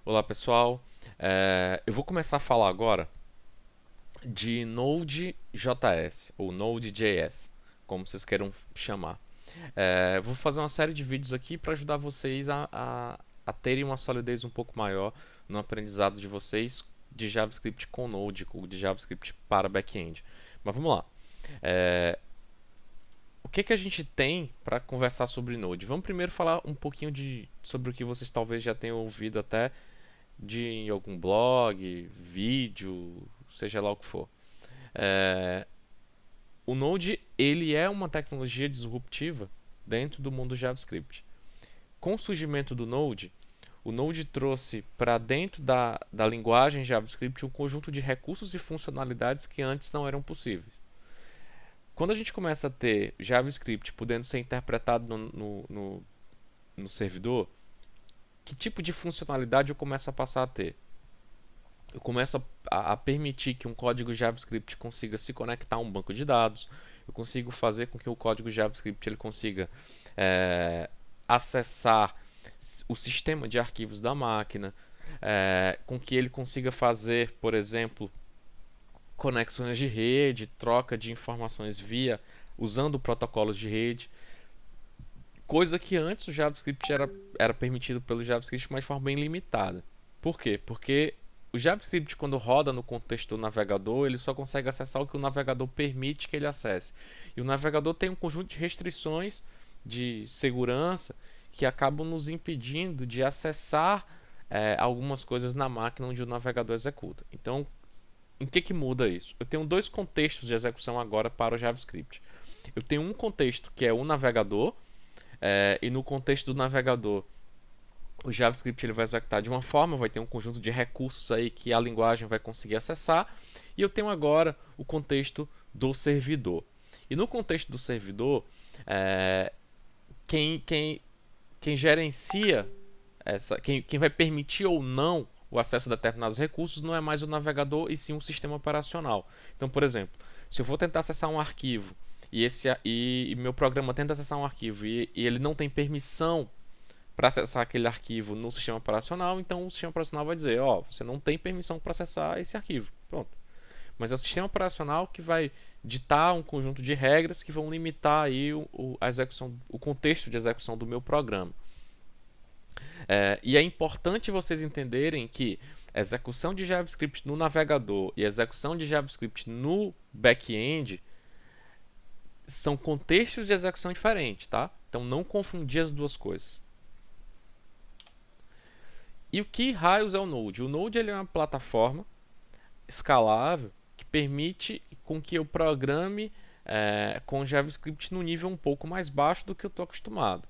Olá pessoal, eu vou começar a falar agora de Node.js ou Node.js, como vocês queiram chamar. Vou fazer uma série de vídeos aqui para ajudar vocês a terem uma solidez um pouco maior no aprendizado de vocês de JavaScript com Node, ou de JavaScript para back-end. Mas vamos lá. O que a gente tem para conversar sobre Node? Vamos primeiro falar um pouquinho sobre o que vocês talvez já tenham ouvido até em algum blog, vídeo, seja lá o que for. É, o Node ele é uma tecnologia disruptiva dentro do mundo JavaScript. Com o surgimento do Node, o Node trouxe para dentro da linguagem JavaScript um conjunto de recursos e funcionalidades que antes não eram possíveis. Quando a gente começa a ter JavaScript podendo ser interpretado no servidor, que tipo de funcionalidade eu começo a passar a ter? Eu começo a permitir que um código JavaScript consiga se conectar a um banco de dados. Eu consigo fazer com que o código JavaScript ele consiga acessar o sistema de arquivos da máquina, com que ele consiga fazer, por exemplo, conexões de rede, troca de informações usando protocolos de rede, coisa que antes o JavaScript era permitido pelo JavaScript, mas de forma bem limitada. Por quê? Porque o JavaScript, quando roda no contexto do navegador, ele só consegue acessar o que o navegador permite que ele acesse. E o navegador tem um conjunto de restrições de segurança que acabam nos impedindo de acessar algumas coisas na máquina onde o navegador executa. Então, em que muda isso? Eu tenho dois contextos de execução agora para o JavaScript. Eu tenho um contexto que é o navegador, e no contexto do navegador, o JavaScript ele vai executar de uma forma, vai ter um conjunto de recursos aí que a linguagem vai conseguir acessar. E eu tenho agora o contexto do servidor. E no contexto do servidor, quem, quem, quem gerencia quem vai permitir ou não o acesso a determinados recursos não é mais o navegador e sim o sistema operacional. Então, por exemplo, se eu for tentar acessar um arquivo e meu programa tenta acessar um arquivo e ele não tem permissão para acessar aquele arquivo no sistema operacional, então o sistema operacional vai dizer, você não tem permissão para acessar esse arquivo. Pronto. Mas é o sistema operacional que vai ditar um conjunto de regras que vão limitar aí o contexto de execução do meu programa. E é importante vocês entenderem que execução de JavaScript no navegador e execução de JavaScript no back-end são contextos de execução diferentes, tá? Então não confundir as duas coisas. E o que raios é o Node? O Node ele é uma plataforma escalável que permite com que eu programe com JavaScript no nível um pouco mais baixo do que eu estou acostumado.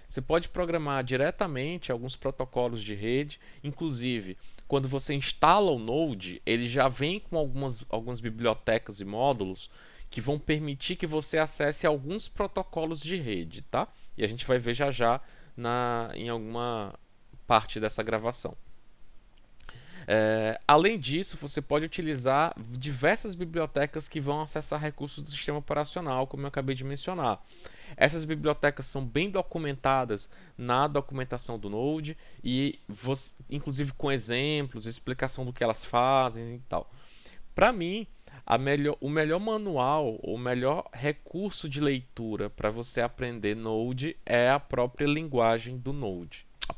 Você pode programar diretamente alguns protocolos de rede, inclusive quando você instala o Node, ele já vem com algumas bibliotecas e módulos que vão permitir que você acesse alguns protocolos de rede, tá? E a gente vai ver já em alguma parte dessa gravação. Além disso, você pode utilizar diversas bibliotecas que vão acessar recursos do sistema operacional, como eu acabei de mencionar. Essas bibliotecas são bem documentadas na documentação do Node e inclusive com exemplos, explicação do que elas fazem e tal. Para mim, o melhor manual, o melhor recurso de leitura para você aprender Node é a própria linguagem do Node. A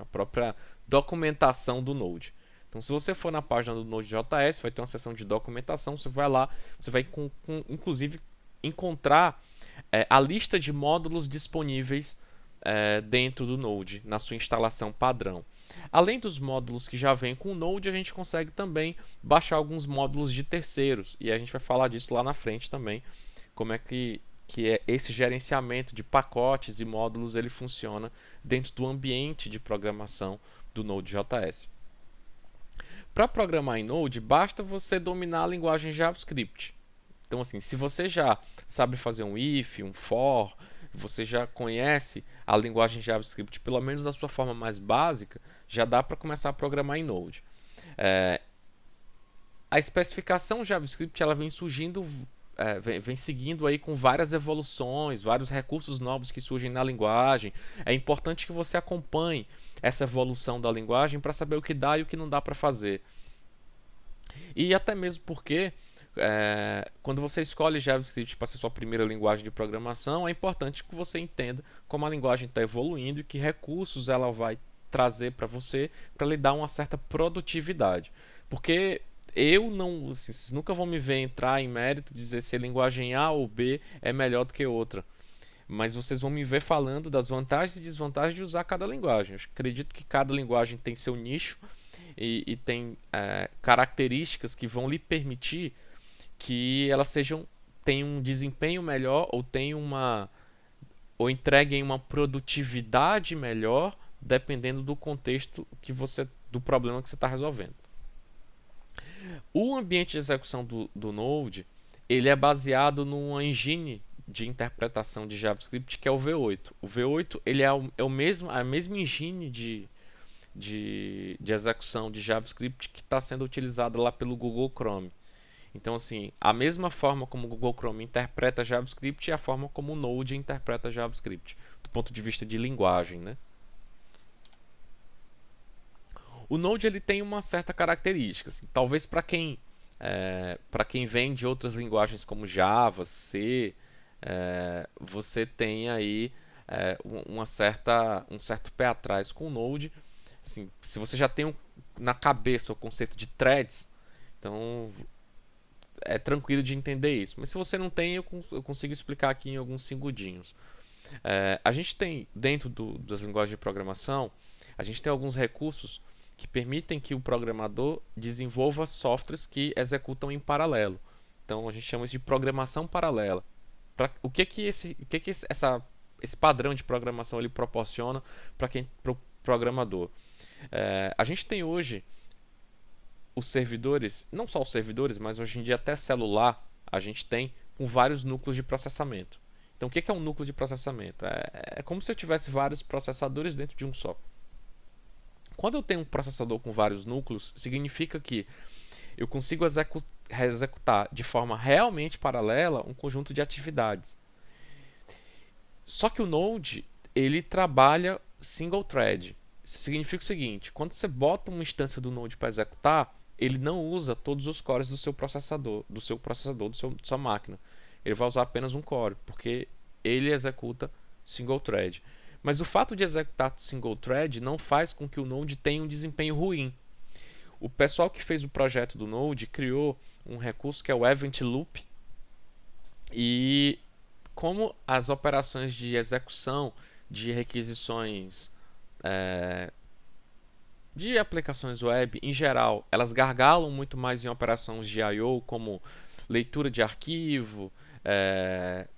própria documentação do Node. Então, se você for na página do Node.js, vai ter uma seção de documentação. Você vai lá, você vai inclusive encontrar a lista de módulos disponíveis dentro do Node, na sua instalação padrão. Além dos módulos que já vêm com o Node, a gente consegue também baixar alguns módulos de terceiros. E a gente vai falar disso lá na frente também, como é que é esse gerenciamento de pacotes e módulos ele funciona dentro do ambiente de programação do Node.js. Para programar em Node, basta você dominar a linguagem JavaScript. Então, assim, se você já sabe fazer um if, um for, você já conhece a linguagem JavaScript, pelo menos da sua forma mais básica, já dá para começar a programar em Node. A especificação JavaScript ela vem surgindo vem seguindo aí com várias evoluções, vários recursos novos que surgem na linguagem. É importante que você acompanhe essa evolução da linguagem para saber o que dá e o que não dá para fazer. E até mesmo porque quando você escolhe JavaScript para ser sua primeira linguagem de programação, é importante que você entenda como a linguagem está evoluindo e que recursos ela vai trazer para você para lhe dar uma certa produtividade. Porque eu não, assim, vocês nunca vão me ver entrar em mérito dizer se a linguagem A ou B é melhor do que outra. Mas vocês vão me ver falando das vantagens e desvantagens de usar cada linguagem. Eu acredito que cada linguagem tem seu nicho e tem características que vão lhe permitir que elas tenham um desempenho melhor ou entreguem uma produtividade melhor, dependendo do contexto do problema que você está resolvendo. O ambiente de execução do Node, ele é baseado numa engine de interpretação de JavaScript que é o V8. O V8 ele é a mesma engine de execução de JavaScript que está sendo utilizada lá pelo Google Chrome. Então, assim, a mesma forma como o Google Chrome interpreta JavaScript é a forma como o Node interpreta JavaScript, do ponto de vista de linguagem, né? O Node ele tem uma certa característica. Assim, talvez para quem vem de outras linguagens como Java, C, você tenha aí um certo pé atrás com o Node. Assim, se você já tem na cabeça o conceito de threads, então é tranquilo de entender isso. Mas se você não tem, eu consigo explicar aqui em alguns segundinhos. A gente tem, dentro das linguagens de programação, a gente tem alguns recursos que permitem que o programador desenvolva softwares que executam em paralelo. Então a gente chama isso de programação paralela. O que esse padrão de programação ele proporciona para o programador? A gente tem hoje os servidores, não só os servidores, mas hoje em dia até celular, a gente tem com vários núcleos de processamento. Então o que é um núcleo de processamento? É como se eu tivesse vários processadores dentro de um só. Quando eu tenho um processador com vários núcleos, significa que eu consigo executar de forma realmente paralela um conjunto de atividades. Só que o Node, ele trabalha single thread. Isso significa o seguinte, quando você bota uma instância do Node para executar, ele não usa todos os cores da sua máquina. Ele vai usar apenas um core, porque ele executa single thread. Mas o fato de executar single thread não faz com que o Node tenha um desempenho ruim. O pessoal que fez o projeto do Node criou um recurso que é o Event Loop. E como as operações de execução de requisições de aplicações web, em geral, elas gargalam muito mais em operações de I/O, como leitura de arquivo,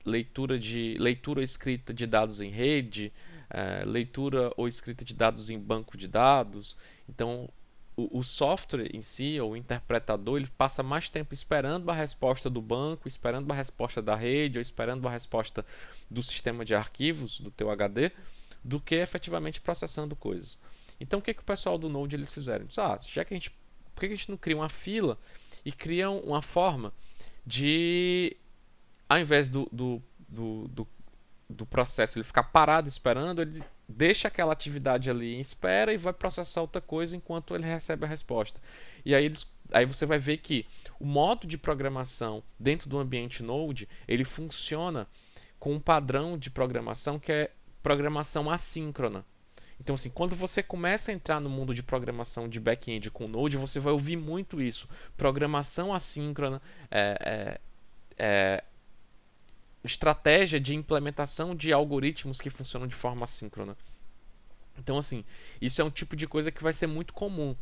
leitura ou escrita de dados em rede, leitura ou escrita de dados em banco de dados. Então, o software em si, ou o interpretador, ele passa mais tempo esperando a resposta do banco, esperando a resposta da rede, ou esperando a resposta do sistema de arquivos, do teu HD, do que efetivamente processando coisas. Então, o que o pessoal do Node eles fizeram? Já que por que a gente não cria uma fila e cria uma forma de, ao invés do processo ele ficar parado esperando, ele deixa aquela atividade ali em espera e vai processar outra coisa enquanto ele recebe a resposta. E aí você vai ver que o modo de programação dentro do ambiente Node, ele funciona com um padrão de programação que é programação assíncrona. Então, assim, quando você começa a entrar no mundo de programação de back-end com Node, você vai ouvir muito isso. Programação assíncrona, estratégia de implementação de algoritmos que funcionam de forma assíncrona. Então, assim, isso é um tipo de coisa que vai ser muito comum.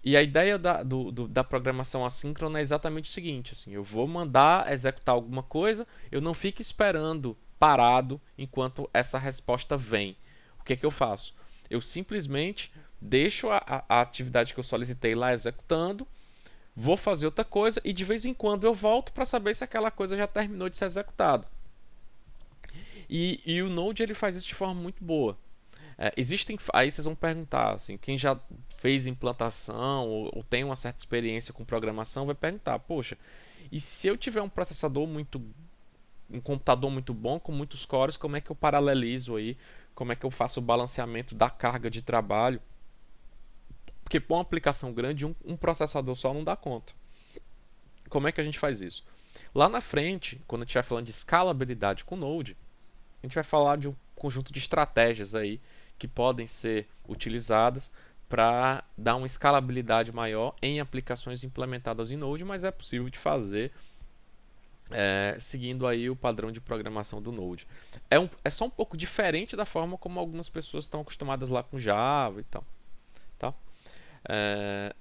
E a ideia da programação assíncrona é exatamente o seguinte, assim, eu vou mandar executar alguma coisa, eu não fico esperando parado enquanto essa resposta vem. O que eu faço? Eu simplesmente deixo a atividade que eu solicitei lá executando, vou fazer outra coisa e de vez em quando eu volto para saber se aquela coisa já terminou de ser executada. E o Node ele faz isso de forma muito boa. Aí vocês vão perguntar, assim, quem já fez implantação ou tem uma certa experiência com programação vai perguntar, poxa, E se eu tiver um computador muito bom, com muitos cores, como é que eu paralelizo aí? Como é que eu faço o balanceamento da carga de trabalho? Porque para uma aplicação grande, um processador só não dá conta. Como é que a gente faz isso? Lá na frente, quando a gente estiver falando de escalabilidade com Node, a gente vai falar de um conjunto de estratégias aí que podem ser utilizadas para dar uma escalabilidade maior em aplicações implementadas em Node, mas é possível de fazer seguindo aí o padrão de programação do Node. É só um pouco diferente da forma como algumas pessoas estão acostumadas lá com Java e tal. Tá? É,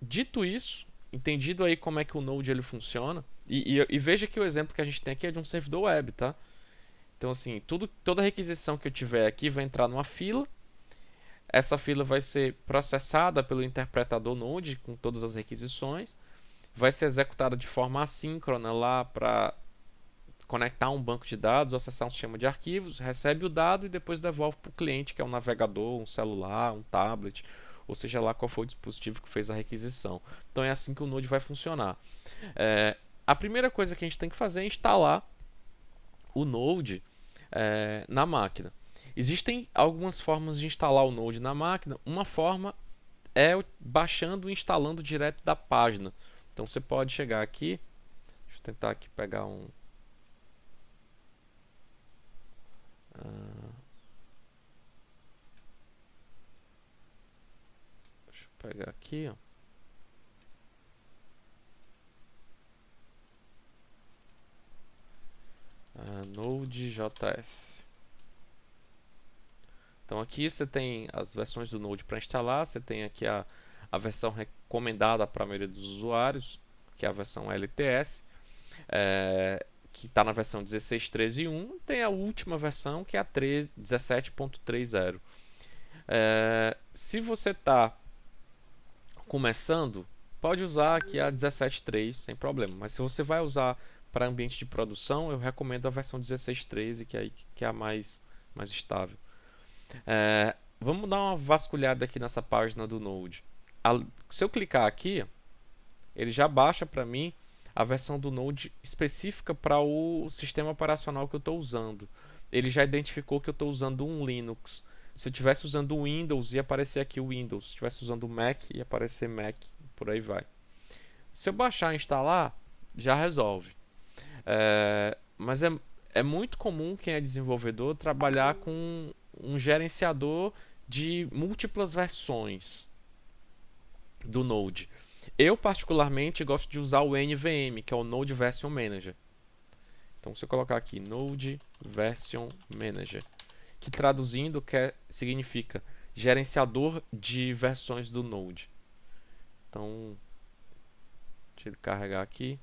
Dito isso, entendido aí como é que o Node ele funciona, e veja que o exemplo que a gente tem aqui é de um servidor web, tá? Então, assim, toda requisição que eu tiver aqui vai entrar numa fila. Essa fila vai ser processada pelo interpretador Node com todas as requisições. Vai ser executada de forma assíncrona lá para conectar um banco de dados ou acessar um sistema de arquivos, recebe o dado e depois devolve para o cliente, que é um navegador, um celular, um tablet, ou seja lá qual for o dispositivo que fez a requisição. Então é assim que o Node vai funcionar. A primeira coisa que a gente tem que fazer é instalar o Node na máquina. Existem algumas formas de instalar o Node na máquina. Uma forma é baixando e instalando direto da página. Então você pode chegar aqui, deixa eu tentar aqui pegar um. Deixa eu pegar aqui, ó. Node.js. Então aqui você tem as versões do Node para instalar, você tem aqui a versão recomendada para a maioria dos usuários, que é a versão LTS, que está na versão 16.13.1, tem a última versão, que é a 17.30. Se você está começando, pode usar aqui a 17.3 sem problema, mas se você vai usar para ambiente de produção, eu recomendo a versão 16.13, que é a mais estável. Vamos dar uma vasculhada aqui nessa página do Node. Se eu clicar aqui, ele já baixa para mim a versão do Node específica para o sistema operacional que eu estou usando. Ele já identificou que eu estou usando um Linux. Se eu estivesse usando o Windows, ia aparecer aqui o Windows. Se eu estivesse usando o Mac, ia aparecer Mac. Por aí vai. Se eu baixar e instalar, já resolve. Mas é muito comum quem é desenvolvedor trabalhar com um gerenciador de múltiplas versões do Node. Eu particularmente gosto de usar o NVM, que é o Node Version Manager. Então se eu colocar aqui Node Version Manager, que traduzindo significa gerenciador de versões do Node. Então deixa ele carregar aqui.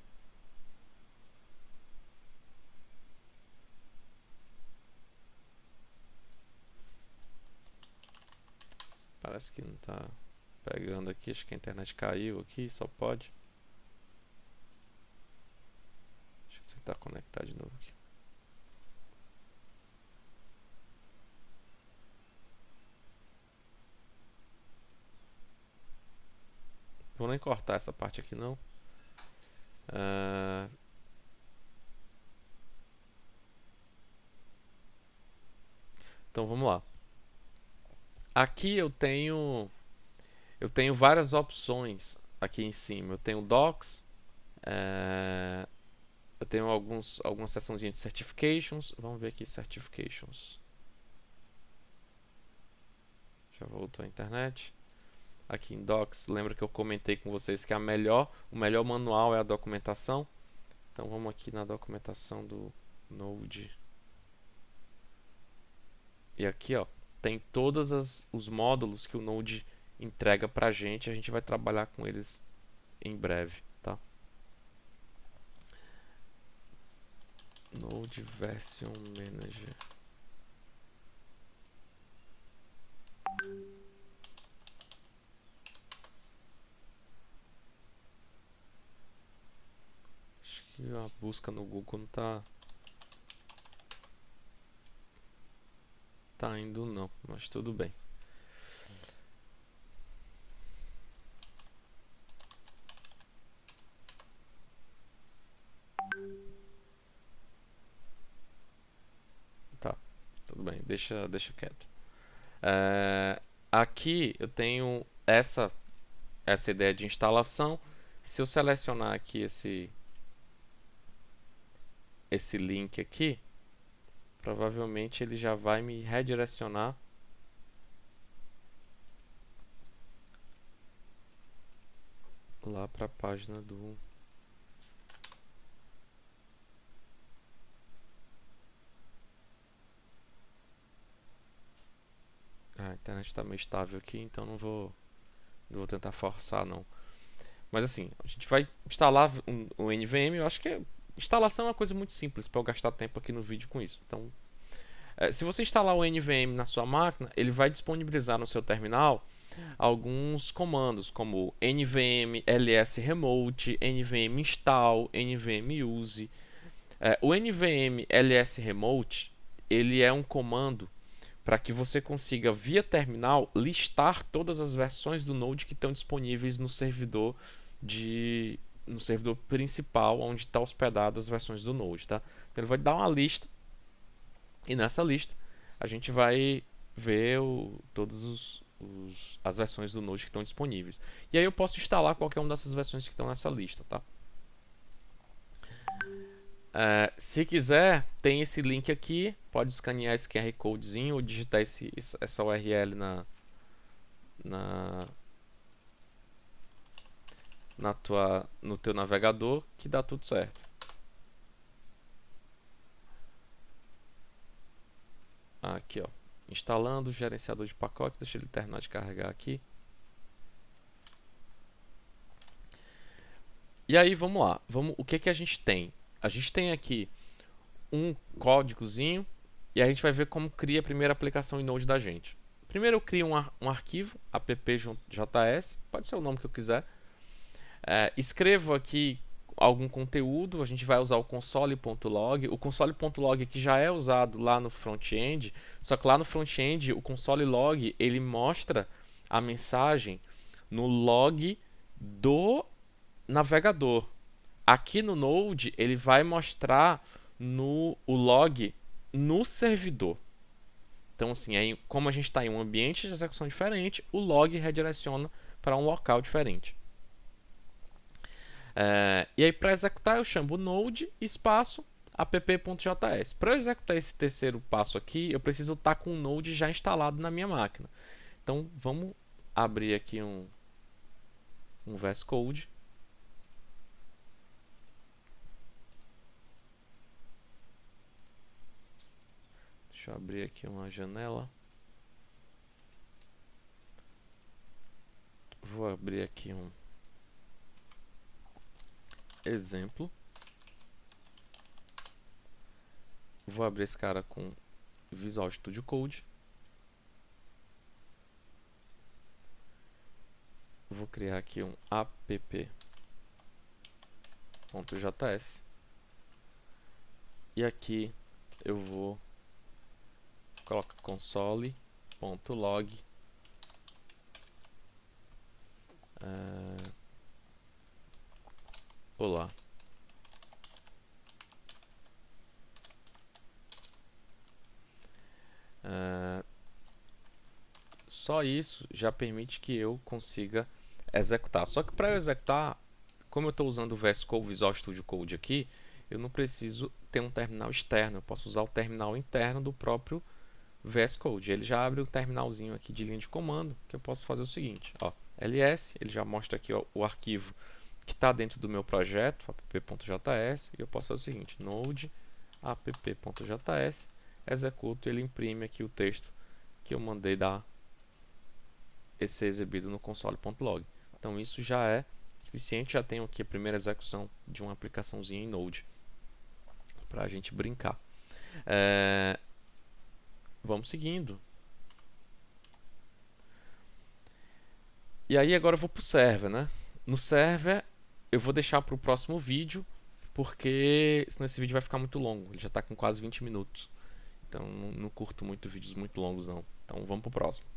Parece que não está pegando aqui, acho que a internet caiu aqui, só pode. Deixa eu tentar conectar de novo aqui. Vou nem cortar essa parte aqui não. Então vamos lá. Aqui eu tenho várias opções aqui em cima. Eu tenho docs, eu tenho algumas seçãozinhas de certifications. Vamos ver aqui certifications. Já voltou a internet. Aqui em docs, lembra que eu comentei com vocês que o melhor manual é a documentação. Então vamos aqui na documentação do Node. E aqui, ó, tem todos os módulos que o Node entrega pra gente. A gente vai trabalhar com eles em breve, tá? Node Version Manager. Acho que a busca no Google não tá indo não, mas tudo bem. deixa quieto. Aqui eu tenho essa ideia de instalação. Se eu selecionar aqui esse link aqui, provavelmente ele já vai me redirecionar lá para a página do... A internet está meio estável aqui, então não vou tentar forçar não. Mas assim, a gente vai instalar um NVM. Eu acho que a instalação é uma coisa muito simples para eu gastar tempo aqui no vídeo com isso. Então, se você instalar o NVM na sua máquina, ele vai disponibilizar no seu terminal alguns comandos como nvm ls remote, nvm install, nvm use. O nvm ls remote ele é um comando para que você consiga via terminal listar todas as versões do Node que estão disponíveis no servidor principal, onde está hospedado as versões do Node, tá? Então ele vai dar uma lista e nessa lista a gente vai ver todas as versões do Node que estão disponíveis. E aí eu posso instalar qualquer uma dessas versões que estão nessa lista, tá? Se quiser, tem esse link aqui, pode escanear esse QR Codezinho ou digitar essa URL no teu navegador que dá tudo certo. Aqui, ó, instalando o gerenciador de pacotes, deixa ele terminar de carregar aqui. E aí, vamos lá. O que a gente tem? A gente tem aqui um códigozinho e a gente vai ver como cria a primeira aplicação em Node da gente. Primeiro eu crio um arquivo, app.js, pode ser o nome que eu quiser. Escrevo aqui algum conteúdo, a gente vai usar o console.log. O console.log aqui já é usado lá no front-end, só que lá no front-end o console.log ele mostra a mensagem no log do navegador. Aqui no Node ele vai mostrar o log no servidor. Então assim, aí, como a gente está em um ambiente de execução diferente, o log redireciona para um local diferente. E aí para executar eu chamo node espaço app.js. Para eu executar esse terceiro passo aqui, eu preciso estar com o Node já instalado na minha máquina. Então vamos abrir aqui um VS Code. Deixa eu abrir aqui uma janela. Vou abrir aqui um exemplo. Vou abrir esse cara com Visual Studio Code. Vou criar aqui um app.js. E aqui eu vou colocar console.log. Olá. Só isso já permite que eu consiga executar. Só que para eu executar, como eu estou usando o VS Code, Visual Studio Code aqui, eu não preciso ter um terminal externo. Eu posso usar o terminal interno do próprio VS Code. Ele já abre o terminalzinho aqui de linha de comando, que eu posso fazer o seguinte, ó, ls, ele já mostra aqui ó, o arquivo que está dentro do meu projeto, app.js, e eu posso fazer o seguinte, node app.js, executo e ele imprime aqui o texto que eu mandei ser exibido no console.log. Então isso já é suficiente, já tenho aqui a primeira execução de uma aplicaçãozinha em Node para a gente brincar. Vamos seguindo. E aí agora eu vou para o server, né? No server eu vou deixar para o próximo vídeo, porque senão esse vídeo vai ficar muito longo. Ele já está com quase 20 minutos. Então não curto muito vídeos muito longos não. Então vamos para o próximo.